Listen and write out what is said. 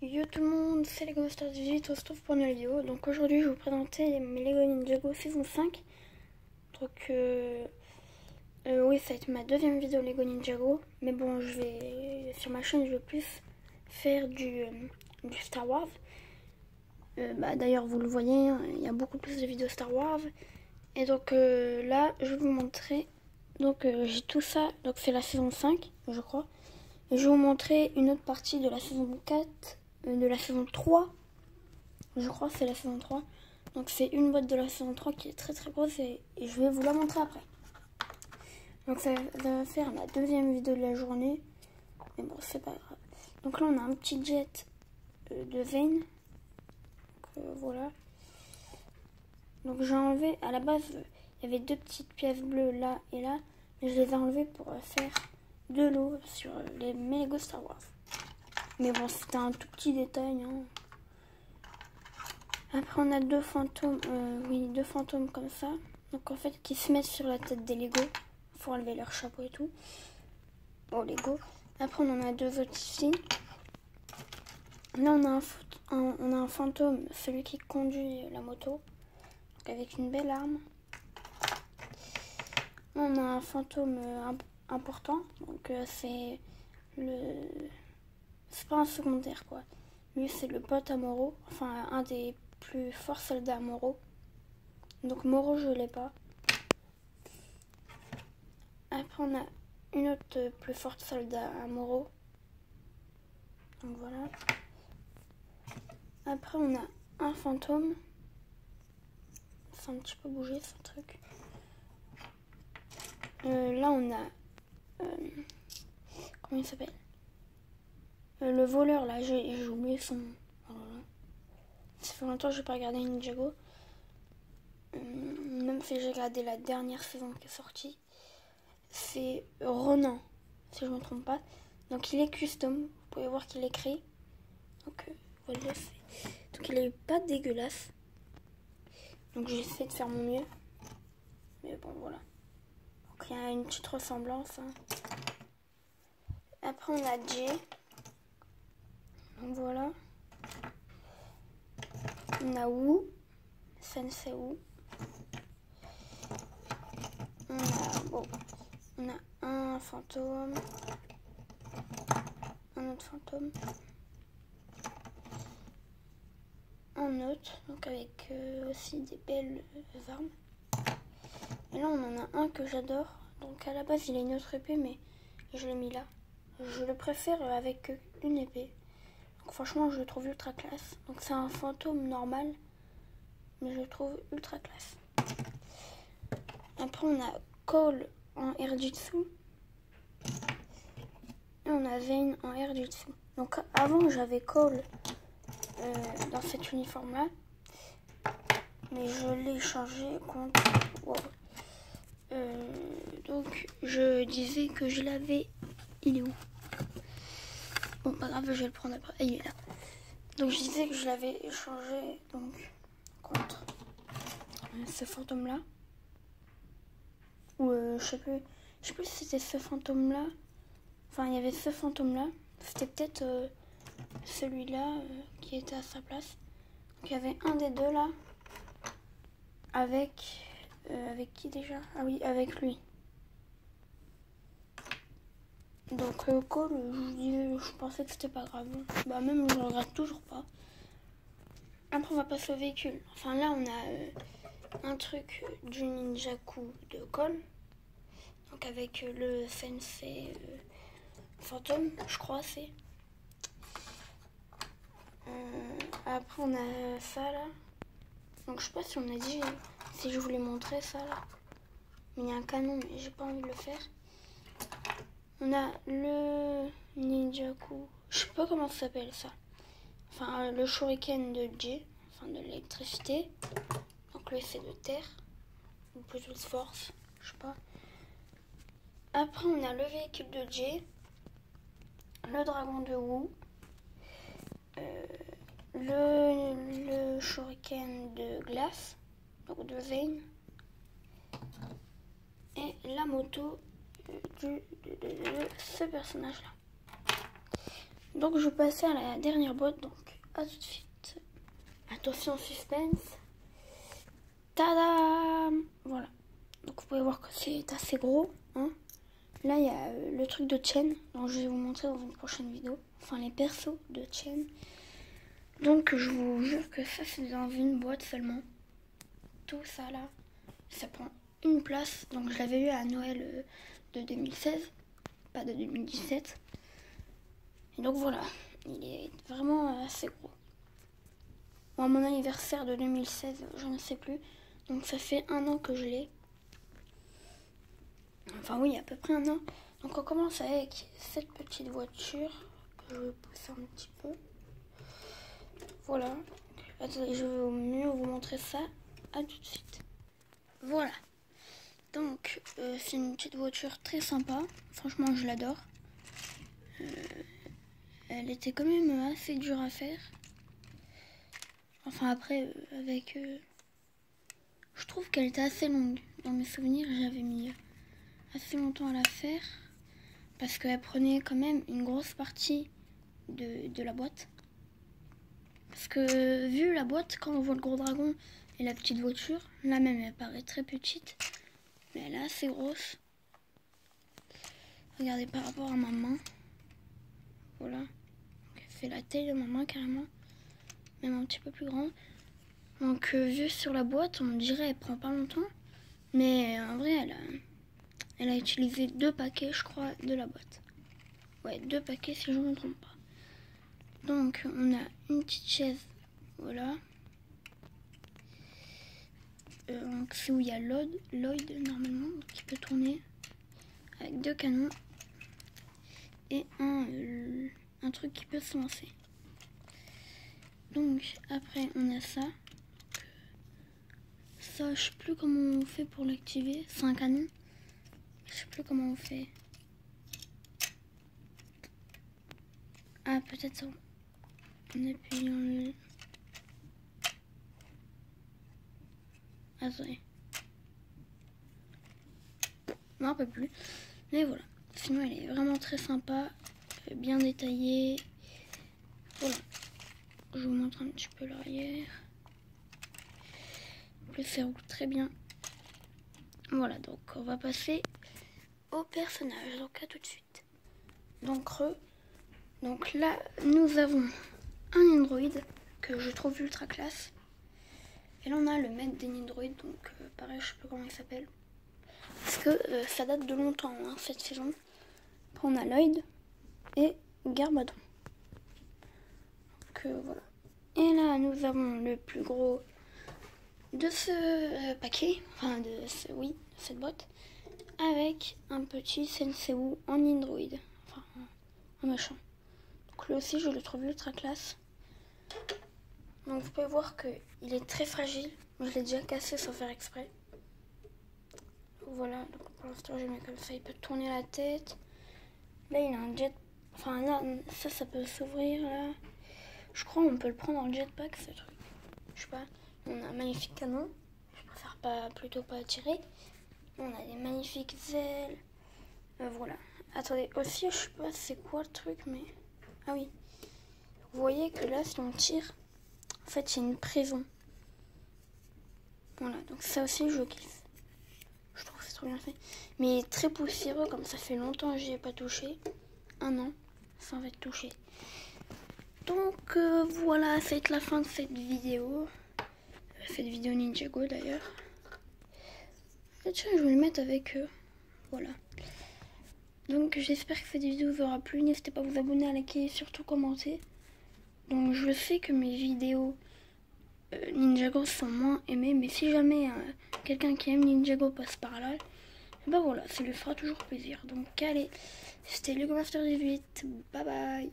Yo tout le monde, c'est Lego Master 18, on se retrouve pour une vidéo. Donc aujourd'hui je vais vous présenter mes Lego Ninjago saison 5. Donc oui, ça va être ma deuxième vidéo Lego Ninjago. Mais bon, sur ma chaîne je vais plus faire du Star Wars. D'ailleurs vous le voyez, hein, il y a beaucoup plus de vidéos Star Wars. Et donc là je vais vous montrer. Donc j'ai tout ça, donc c'est la saison 5 je crois. Et je vais vous montrer une autre partie de la saison 4. De la saison 3, je crois que c'est la saison 3. Donc c'est une boîte de la saison 3 qui est très très grosse et je vais vous la montrer après. Donc ça va faire ma deuxième vidéo de la journée. Mais bon, c'est pas grave. Donc là on a un petit jet de Vane. Voilà. Donc j'ai enlevé, à la base il y avait deux petites pièces bleues là et là. Mais je les ai enlevées pour faire de l'eau sur mes Lego Star Wars. Mais bon, c'était un tout petit détail. Hein. Après, on a deux fantômes. Deux fantômes comme ça. Donc, en fait, qui se mettent sur la tête des Lego. Il faut enlever leur chapeau et tout. Bon, Lego. Après, on en a deux autres ici. Là, on a un fantôme, celui qui conduit la moto. Donc, avec une belle arme. Là, on a un fantôme important. Donc, c'est pas un secondaire, quoi. Lui, c'est le pote à Moro. Enfin, un des plus forts soldats à Moro. Donc, Moro, je l'ai pas. Après, on a une autre plus forte soldat à Moro. Donc, voilà. Après, on a un fantôme. C'est un petit peu bougé, ce truc. Là, on a... comment il s'appelle? Le voleur, là, j'ai oublié son nom. Oh là là. Ça fait longtemps que je n'ai pas regardé Ninjago. Même si j'ai regardé la dernière saison qui est sortie. C'est Ronan, si je ne me trompe pas. Donc il est custom. Vous pouvez voir qu'il est créé. Donc voilà. Donc il est pas dégueulasse. Donc j'essaie de faire mon mieux. Mais bon, voilà. Donc il y a une petite ressemblance. Hein. Après on a Jay. Donc voilà. On a Wu. Sensei Wu. On a un fantôme. Un autre fantôme. Un autre. Donc avec aussi des belles armes. Et là on en a un que j'adore. Donc à la base il a une autre épée mais je l'ai mis là. Je le préfère avec une épée. Donc franchement je le trouve ultra classe. Donc c'est un fantôme normal. Mais je le trouve ultra classe. Après on a Cole en Airjitsu. Et on a Vane en Airjitsu. Donc avant j'avais Cole dans cet uniforme là. Mais je l'ai changé contre... Wow. Donc je disais que je l'avais... Il est où? Bon, pas grave, je vais le prendre après. Il est là. Donc je disais que je l'avais changé donc contre ce fantôme là. Ou je sais plus si c'était ce fantôme là. Enfin il y avait ce fantôme là. C'était peut-être celui-là qui était à sa place. Donc il y avait un des deux là. Avec qui déjà? Ah oui, avec lui. Donc Cole, je pensais que c'était pas grave. Bah même je le regrette toujours pas. Après on va passer au véhicule. Enfin là on a un truc du Ninjaku de Cole. Donc avec le Sensei fantôme, je crois c'est. Après on a ça là. Donc je sais pas si on a dit si je voulais montrer ça là. Mais il y a un canon mais j'ai pas envie de le faire. On a le Ninjaku, je sais pas comment ça s'appelle ça. Enfin le shuriken de Jay, enfin de l'électricité. Donc lui c'est de terre, ou plutôt de force, je sais pas. Après on a le véhicule de Jay, le dragon de Wu, le shuriken de glace, donc de Vane, et la moto de ce personnage là. Donc je vais passer à la dernière boîte, donc à tout de suite. Attention, suspense. Tadam! Voilà. Donc vous pouvez voir que c'est assez gros. Hein. Là il y a le truc de Chen, dont je vais vous montrer dans une prochaine vidéo. Enfin les persos de Chen. Donc je vous jure que ça c'est dans une boîte seulement. Tout ça là, ça prend une place. Donc je l'avais eu à Noël de 2016, pas de 2017. Et donc voilà, il est vraiment assez gros. Bon, à mon anniversaire de 2016, je ne sais plus. Donc ça fait 1 an que je l'ai. Enfin oui, à peu près 1 an. Donc on commence avec cette petite voiture que je vais pousser un petit peu. Voilà. Attendez, je vais mieux vous montrer ça. À tout de suite. Voilà. Donc c'est une petite voiture très sympa. Franchement, je l'adore. Elle était quand même assez dure à faire. Enfin après, je trouve qu'elle était assez longue. Dans mes souvenirs, j'avais mis assez longtemps à la faire. Parce qu'elle prenait quand même une grosse partie de la boîte. Parce que vu la boîte, quand on voit le gros dragon et la petite voiture, là même elle paraît très petite. Mais elle est assez grosse. Regardez par rapport à ma main. Voilà. Elle fait la taille de ma main carrément. Même un petit peu plus grande. Donc vu sur la boîte, on dirait qu'elle prend pas longtemps. Mais en vrai, elle a utilisé 2 paquets, je crois, de la boîte. Ouais, 2 paquets si je ne me trompe pas. Donc on a une petite chaise. Voilà. Donc c'est où il y a Lloyd normalement, qui peut tourner. Avec 2 canons. Et un truc qui peut se lancer. Donc après on a ça. Ça je sais plus comment on fait pour l'activer. C'est un canon. Je sais plus comment on fait. Ah peut-être ça. En appuyant le... Attendez. Je m'en rappelle plus. Mais voilà. Sinon elle est vraiment très sympa. Bien détaillée. Voilà. Je vous montre un petit peu l'arrière. Le fer roule très bien. Voilà, donc on va passer au personnage. Donc à tout de suite. Donc là, nous avons un Android que je trouve ultra classe. Et là on a le maître des Nindroid, donc pareil, je sais pas comment il s'appelle. Parce que ça date de longtemps, hein, cette saison. Après on a Lloyd et Garbadon. Donc voilà. Et là nous avons le plus gros de ce paquet, enfin de cette boîte, avec un petit Sensei en Nindroid, enfin en machin. Donc lui aussi je le trouve ultra classe. Donc vous pouvez voir qu'il est très fragile. Je l'ai déjà cassé sans faire exprès. Voilà, donc pour l'instant je mets comme ça, il peut tourner la tête. Là il a un jet, enfin là ça peut s'ouvrir là. Je crois qu'on peut le prendre en jetpack ce truc. Je sais pas, on a un magnifique canon. Je préfère plutôt pas tirer. On a des magnifiques ailes. Voilà. Attendez, aussi je sais pas c'est quoi le truc mais... Ah oui. Vous voyez que là si on tire, en fait c'est une prison. Voilà, donc ça aussi je kiffe. Je trouve que c'est trop bien fait. Mais il est très poussiéreux, comme ça fait longtemps que j'y ai pas touché. 1 an sans être touché. Donc voilà, ça va être la fin de cette vidéo. Cette vidéo Ninjago d'ailleurs. Et tiens, je vais le mettre avec eux. Voilà. Donc j'espère que cette vidéo vous aura plu. N'hésitez pas à vous abonner, à liker et surtout commenter. Donc je sais que mes vidéos Ninjago sont moins aimées, mais si jamais quelqu'un qui aime Ninjago passe par là, ben voilà, ça lui fera toujours plaisir. Donc allez, c'était LegoMaster18, bye bye.